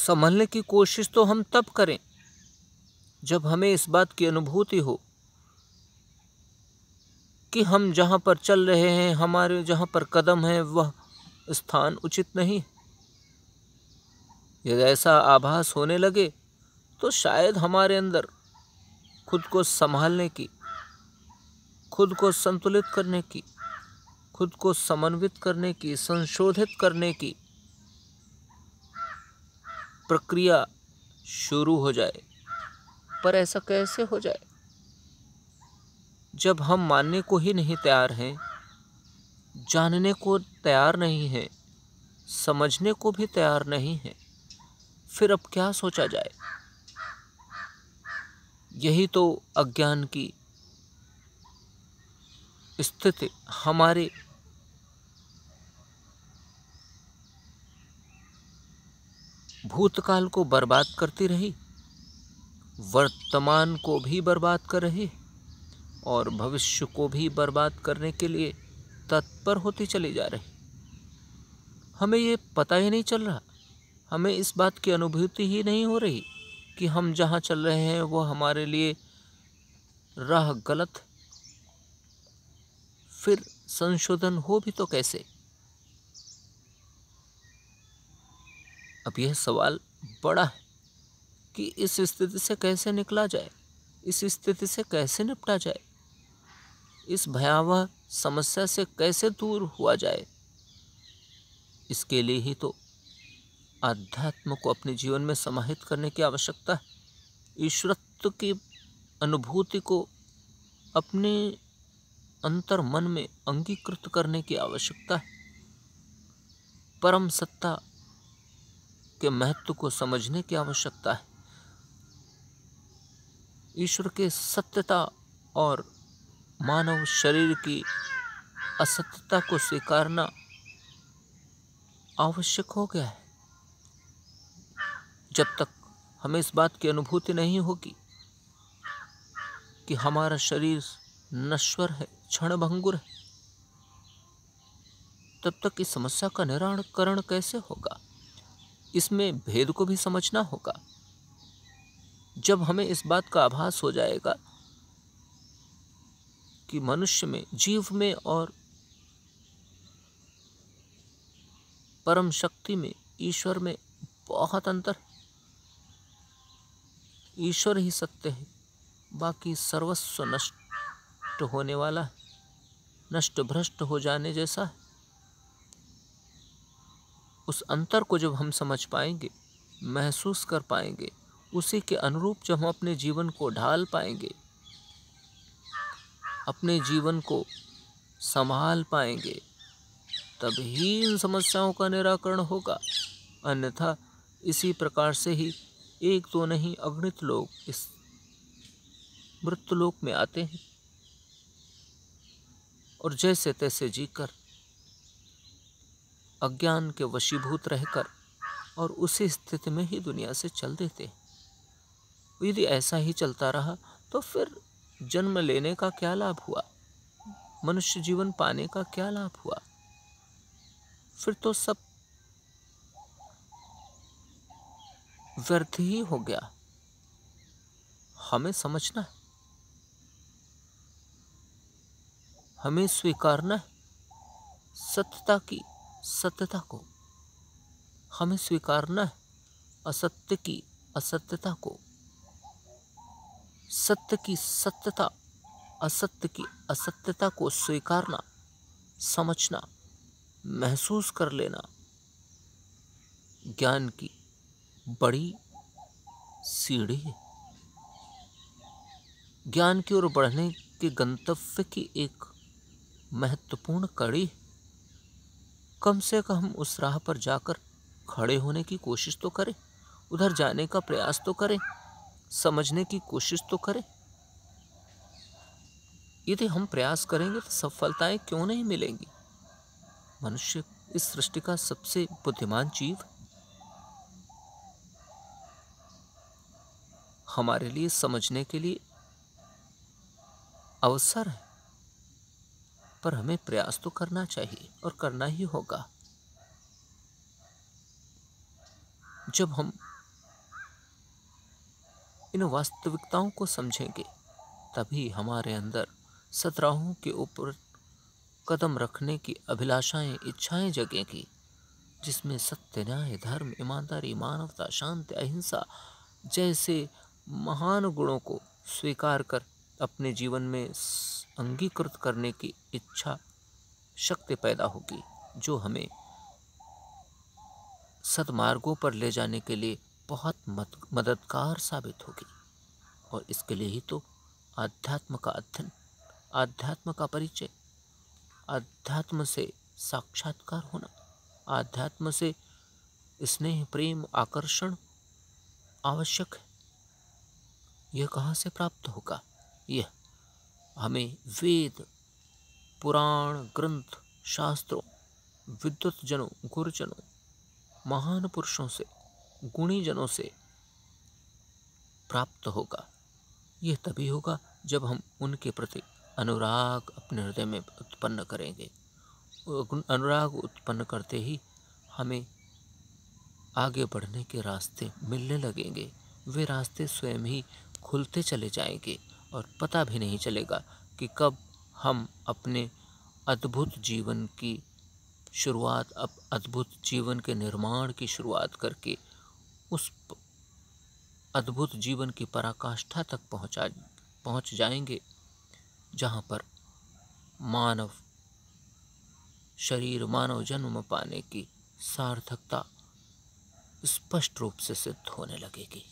संभलने की कोशिश तो हम तब करें जब हमें इस बात की अनुभूति हो कि हम जहाँ पर चल रहे हैं, हमारे जहाँ पर कदम है, वह स्थान उचित नहीं। यदि ऐसा आभास होने लगे तो शायद हमारे अंदर खुद को संभालने की, खुद को संतुलित करने की, खुद को समन्वित करने की, संशोधित करने की प्रक्रिया शुरू हो जाए। पर ऐसा कैसे हो जाए जब हम मानने को ही नहीं तैयार हैं, जानने को तैयार नहीं हैं, समझने को भी तैयार नहीं हैं? फिर अब क्या सोचा जाए? यही तो अज्ञान की स्थिति हमारे भूतकाल को बर्बाद करती रही, वर्तमान को भी बर्बाद कर रही और भविष्य को भी बर्बाद करने के लिए तत्पर होती चली जा रही। हमें ये पता ही नहीं चल रहा, हमें इस बात की अनुभूति ही नहीं हो रही कि हम जहाँ चल रहे हैं वो हमारे लिए राह गलत है। फिर संशोधन हो भी तो कैसे? अब यह सवाल बड़ा है कि इस स्थिति से कैसे निकला जाए, इस स्थिति से कैसे निपटा जाए, इस भयावह समस्या से कैसे दूर हुआ जाए। इसके लिए ही तो आध्यात्म को अपने जीवन में समाहित करने की आवश्यकता है। ईश्वरत्व की अनुभूति को अपने अंतर मन में अंगीकृत करने की आवश्यकता है। परम सत्ता के महत्व को समझने की आवश्यकता है। ईश्वर के सत्यता और मानव शरीर की असत्यता को स्वीकारना आवश्यक हो गया है। जब तक हमें इस बात की अनुभूति नहीं होगी कि हमारा शरीर नश्वर है, क्षणभंगुर है, तब तक इस समस्या का निराकरण कैसे होगा? इसमें भेद को भी समझना होगा। जब हमें इस बात का आभास हो जाएगा कि मनुष्य में, जीव में और परम शक्ति में, ईश्वर में बहुत अंतर है। ईश्वर ही सत्य है, बाकी सर्वस्व नष्ट होने वाला है, नष्ट भ्रष्ट हो जाने जैसा है। उस अंतर को जब हम समझ पाएंगे, महसूस कर पाएंगे, उसी के अनुरूप जब हम अपने जीवन को ढाल पाएंगे, अपने जीवन को संभाल पाएंगे, तभी इन समस्याओं का निराकरण होगा। अन्यथा इसी प्रकार से ही एक तो नहीं अगणित लोग इस मृत्युलोक में आते हैं और जैसे तैसे जीकर, अज्ञान के वशीभूत रहकर और उसी स्थिति में ही दुनिया से चल देते हैं। यदि ऐसा ही चलता रहा तो फिर जन्म लेने का क्या लाभ हुआ? मनुष्य जीवन पाने का क्या लाभ हुआ? फिर तो सब व्यर्थ ही हो गया। हमें समझना है, हमें स्वीकारना है सत्यता की सत्यता को, हमें स्वीकारना है असत्य की असत्यता को, सत्य की सत्यता, असत्य की असत्यता को स्वीकारना, समझना, महसूस कर लेना ज्ञान की बड़ी सीढ़ी है। ज्ञान की ओर बढ़ने के गंतव्य की एक महत्वपूर्ण कड़ी। कम से कम उस राह पर जाकर खड़े होने की कोशिश तो करें, उधर जाने का प्रयास तो करें, समझने की कोशिश तो करें। यदि हम प्रयास करेंगे तो सफलताएं क्यों नहीं मिलेंगी? मनुष्य इस सृष्टि का सबसे बुद्धिमान जीव है। हमारे लिए समझने के लिए अवसर है, पर हमें प्रयास तो करना चाहिए और करना ही होगा। जब हम इन वास्तविकताओं को समझेंगे, तभी हमारे अंदर सतराहों के ऊपर कदम रखने की अभिलाषाएं, इच्छाएं जगेंगी, जिसमें सत्य, न्याय, धर्म, ईमानदारी, मानवता, शांति, अहिंसा जैसे महान गुणों को स्वीकार कर अपने जीवन में अंगीकृत करने की इच्छा शक्ति पैदा होगी, जो हमें सद्मार्गों पर ले जाने के लिए बहुत मददगार साबित होगी। और इसके लिए ही तो आध्यात्म का अध्ययन, आध्यात्म का परिचय, आध्यात्म से साक्षात्कार होना, आध्यात्म से स्नेह, प्रेम, आकर्षण आवश्यक है। यह कहाँ से प्राप्त होगा? यह हमें वेद, पुराण, ग्रंथ, शास्त्रों, विद्वत जनों, गुरुजनों, महान पुरुषों से, गुणी जनों से प्राप्त होगा। यह तभी होगा जब हम उनके प्रति अनुराग अपने हृदय में उत्पन्न करेंगे। अनुराग उत्पन्न करते ही हमें आगे बढ़ने के रास्ते मिलने लगेंगे। वे रास्ते स्वयं ही खुलते चले जाएंगे और पता भी नहीं चलेगा कि कब हम अपने अद्भुत जीवन की शुरुआत, अद्भुत जीवन के निर्माण की शुरुआत करके उस अद्भुत जीवन की पराकाष्ठा तक पहुंच जाएंगे, जहां पर मानव शरीर, मानव जन्म पाने की सार्थकता स्पष्ट रूप से सिद्ध होने लगेगी।